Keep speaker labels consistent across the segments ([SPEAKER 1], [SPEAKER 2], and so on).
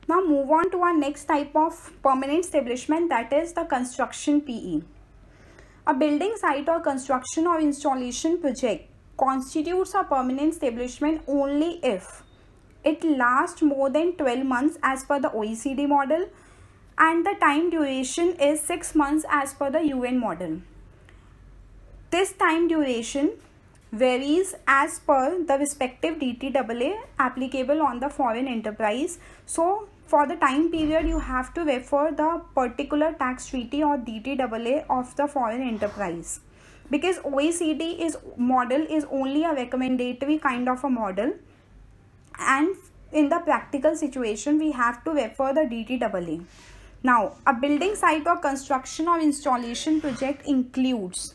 [SPEAKER 1] Now move on to our next type of permanent establishment, that is the construction PE. A building site or construction or installation project constitutes a permanent establishment only if it lasts more than 12 months as per the OECD model and the time duration is 6 months as per the UN model. This time duration varies as per the respective DTAA applicable on the foreign enterprise. So for the time period, you have to refer the particular tax treaty or DTAA of the foreign enterprise, because OECD model is only a recommendatory kind of a model, and in the practical situation we have to refer the DTAA. Now, a building site or construction or installation project includes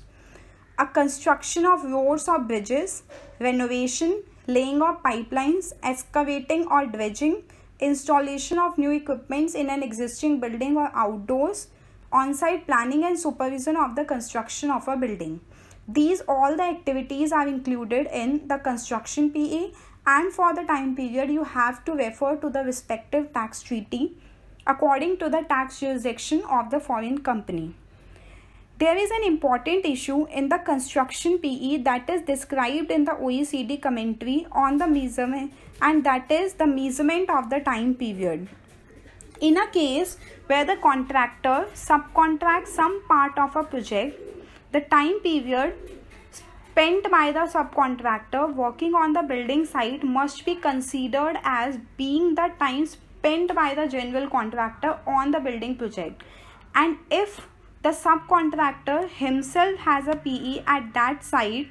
[SPEAKER 1] a construction of roads or bridges, renovation, laying of pipelines, excavating or dredging, installation of new equipments in an existing building or outdoors, on-site planning and supervision of the construction of a building. These all the activities are included in the construction PE, and for the time period you have to refer to the respective tax treaty according to the tax jurisdiction of the foreign company. There is an important issue in the construction PE that is described in the OECD commentary on the measurement, and that is the measurement of the time period. In a case where the contractor subcontracts some part of a project, the time period spent by the subcontractor working on the building site must be considered as being the time spent by the general contractor on the building project. And if the subcontractor himself has a PE at that site,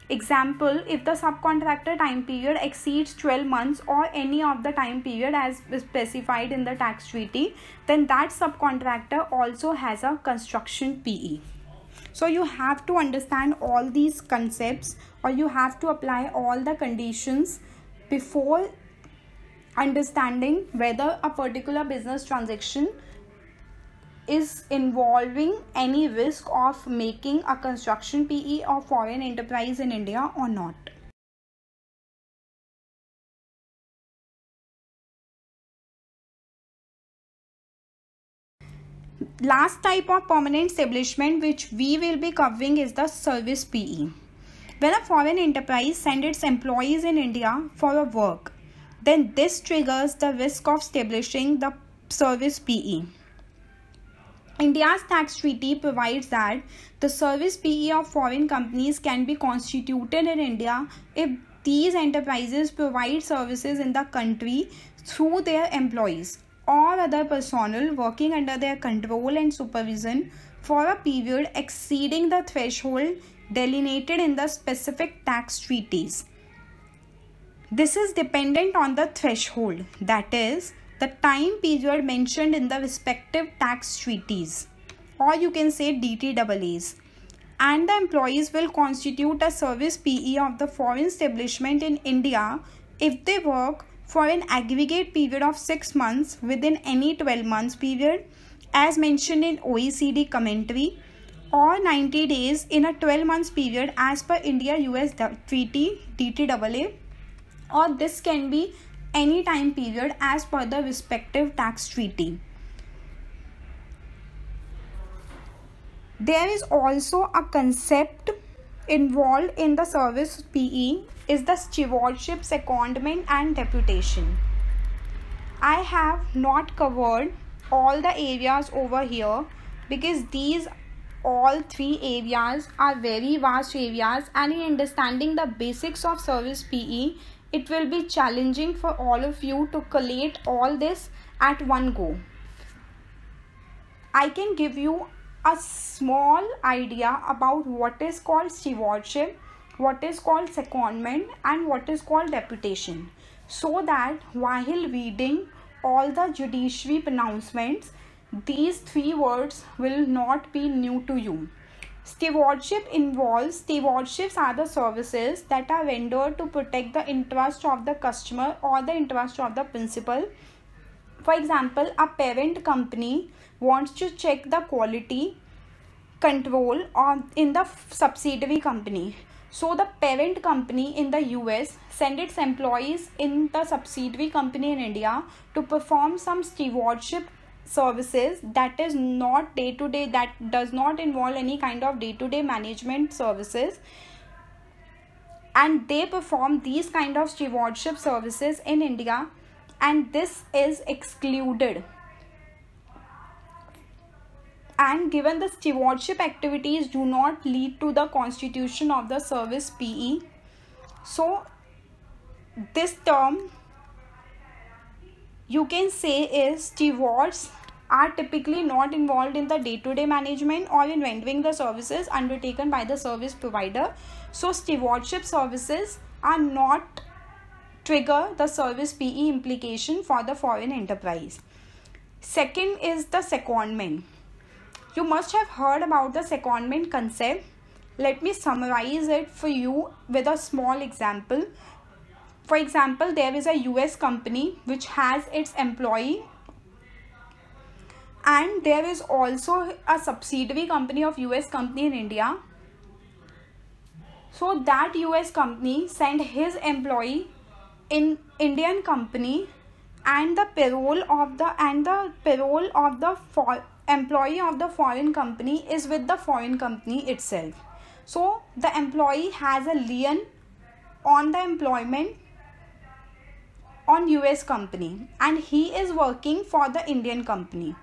[SPEAKER 1] example, if the subcontractor time period exceeds 12 months or any of the time period as specified in the tax treaty, then that subcontractor also has a construction PE. So you have to understand all these concepts, or you have to apply all the conditions before understanding whether a particular business transaction is involving any risk of making a construction PE or foreign enterprise in India or not. Last type of permanent establishment which we will be covering is the service PE. When a foreign enterprise sends its employees in India for a work, then this triggers the risk of establishing the service PE. India's tax treaty provides that the service PE of foreign companies can be constituted in India if these enterprises provide services in the country through their employees or other personnel working under their control and supervision for a period exceeding the threshold delineated in the specific tax treaties. This is dependent on the threshold, that is, the time period mentioned in the respective tax treaties, or you can say DTAAs, and the employees will constitute a service PE of the foreign establishment in India if they work for an aggregate period of 6 months within any 12 months period as mentioned in OECD commentary, or 90 days in a 12 months period as per India-US treaty DTAA, or this can be any time period as per the respective tax treaty. There is also a concept involved in the service PE is the stewardship, secondment and deputation. I have not covered all the areas over here because these all three areas are very vast areas, and in understanding the basics of service PE, it will be challenging for all of you to collate all this at one go. I can give you a small idea about what is called stewardship, what is called secondment and what is called deputation, so that while reading all the judiciary pronouncements, these three words will not be new to you. Stewardships are the services that are rendered to protect the interest of the customer or the interest of the principal. For example, a parent company wants to check the quality control in the subsidiary company. So the parent company in the US send its employees in the subsidiary company in India to perform some stewardship services that is not day to day, that does not involve any kind of day to day management services, and they perform these kind of stewardship services in India, and this is excluded. And given the stewardship activities do not lead to the constitution of the service PE, so this term you can say is stewards are typically not involved in the day-to-day management or in rendering the services undertaken by the service provider. So stewardship services are not trigger the service PE implication for the foreign enterprise. Second is the secondment. You must have heard about the secondment concept. Let me summarize it for you with a small example. For example, there is a US company which has its employee, and there is also a subsidiary company of US company in India. So that US company sent his employee in Indian company, and the payroll of the employee of the foreign company is with the foreign company itself. So the employee has a lien on the employment on US company, and he is working for the Indian company.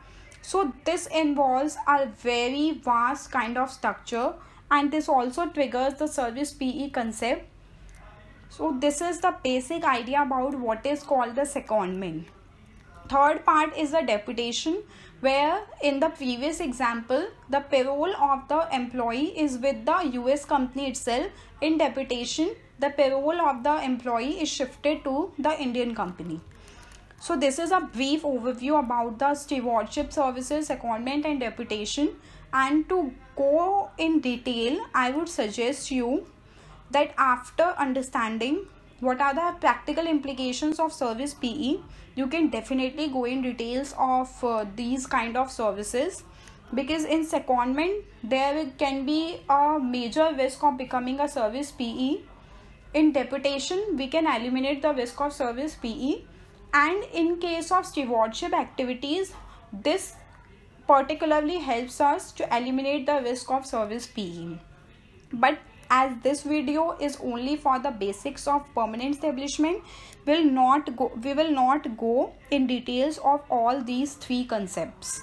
[SPEAKER 1] So this involves a very vast kind of structure, and this also triggers the service PE concept. So this is the basic idea about what is called the secondment. Third part is the deputation, where in the previous example the payroll of the employee is with the US company itself. In deputation, the payroll of the employee is shifted to the Indian company. So this is a brief overview about the stewardship services, secondment and deputation. And to go in detail, I would suggest you that after understanding what are the practical implications of service PE, you can definitely go in details of these kind of services, because in secondment there can be a major risk of becoming a service PE. In deputation we can eliminate the risk of service PE, and in case of stewardship activities, this particularly helps us to eliminate the risk of service PE. But as this video is only for the basics of permanent establishment, we will not go in details of all these three concepts.